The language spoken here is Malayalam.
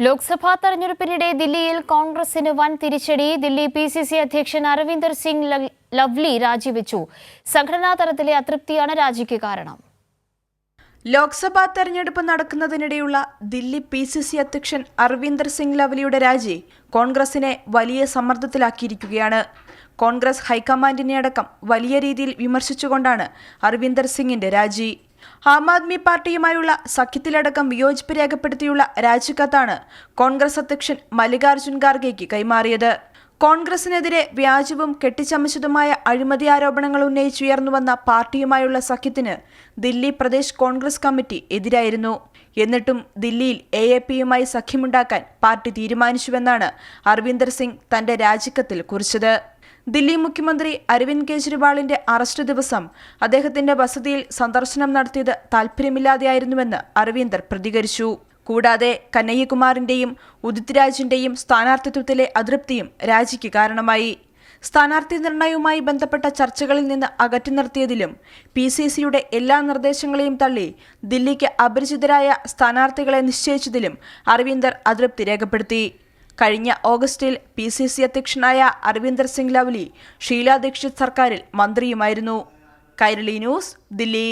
ലോക്സഭാ തെരഞ്ഞെടുപ്പിനിടെ ദില്ലിയിൽ കോൺഗ്രസിന് വൻ തിരിച്ചടി. ദില്ലി PCC അധ്യക്ഷൻ അരവിന്ദർ സിംഗ് ലവ്ലി രാജിവെച്ചു. സംഘടനാ തലത്തിലെ അതൃപ്തിയാണ് രാജിക്ക് കാരണം. ലോക്സഭാ തെരഞ്ഞെടുപ്പ് നടക്കുന്നതിനിടെയുള്ള ദില്ലി PCC അധ്യക്ഷൻ അരവിന്ദർ സിംഗ് ലവ്ലിയുടെ രാജി കോൺഗ്രസിനെ വലിയ സമ്മർദ്ദത്തിലാക്കിയിരിക്കുകയാണ്. കോൺഗ്രസ് ഹൈക്കമാൻഡിനെ അടക്കം വലിയ രീതിയിൽ വിമർശിച്ചുകൊണ്ടാണ് അരവിന്ദർ സിംഗിന്റെ രാജി. ആം ആദ്മി പാർട്ടിയുമായുള്ള സഖ്യത്തിലടക്കം വിയോജിപ്പ് രേഖപ്പെടുത്തിയുള്ള രാജിക്കത്താണ് കോൺഗ്രസ് അധ്യക്ഷൻ മല്ലികാർജുൻ ഖാർഗെയ്ക്ക് കൈമാറിയത്. കോൺഗ്രസിനെതിരെ വ്യാജവും കെട്ടിച്ചമച്ചതുമായ അഴിമതി ആരോപണങ്ങൾ ഉന്നയിച്ചുയർന്നുവന്ന പാർട്ടിയുമായുള്ള സഖ്യത്തിന് ദില്ലി പ്രദേശ് കോൺഗ്രസ് കമ്മിറ്റി എതിരായിരുന്നു. എന്നിട്ടും ദില്ലിയിൽ AAPയുമായി സഖ്യമുണ്ടാക്കാൻ പാർട്ടി തീരുമാനിച്ചുവെന്നാണ് അരവിന്ദർ സിംഗ് തന്റെ രാജിക്കത്തിൽ കുറിച്ചത്. ദില്ലി മുഖ്യമന്ത്രി അരവിന്ദ് കെജ്രിവാളിന്റെ അറസ്റ്റ് ദിവസം അദ്ദേഹത്തിന്റെ വസതിയിൽ സന്ദർശനം നടത്തിയത് താൽപര്യമില്ലാതെയായിരുന്നുവെന്ന് അരവിന്ദർ പ്രതികരിച്ചു. കൂടാതെ കനയ്യകുമാറിന്റെയും ഉദിത് രാജിന്റെയും സ്ഥാനാർത്ഥിത്വത്തിലെ അതൃപ്തിയും രാജിക്ക് കാരണമായി. സ്ഥാനാർത്ഥി നിർണയവുമായി ബന്ധപ്പെട്ട ചർച്ചകളിൽ നിന്ന് അകറ്റി നിർത്തിയതിലും PCCയുടെ എല്ലാ നിർദ്ദേശങ്ങളെയും തള്ളി ദില്ലിക്ക് അപരിചിതരായ സ്ഥാനാർത്ഥികളെ നിശ്ചയിച്ചതിലും അരവിന്ദർ അതൃപ്തി രേഖപ്പെടുത്തി. കഴിഞ്ഞ ഓഗസ്റ്റിൽ PCC അധ്യക്ഷനായ അരവിന്ദർ സിംഗ് ലവ്ലി ഷീലാ ദീക്ഷിത് സർക്കാരിൽ മന്ത്രിയുമായിരുന്നു. കൈരളി ന്യൂസ്, ദില്ലി.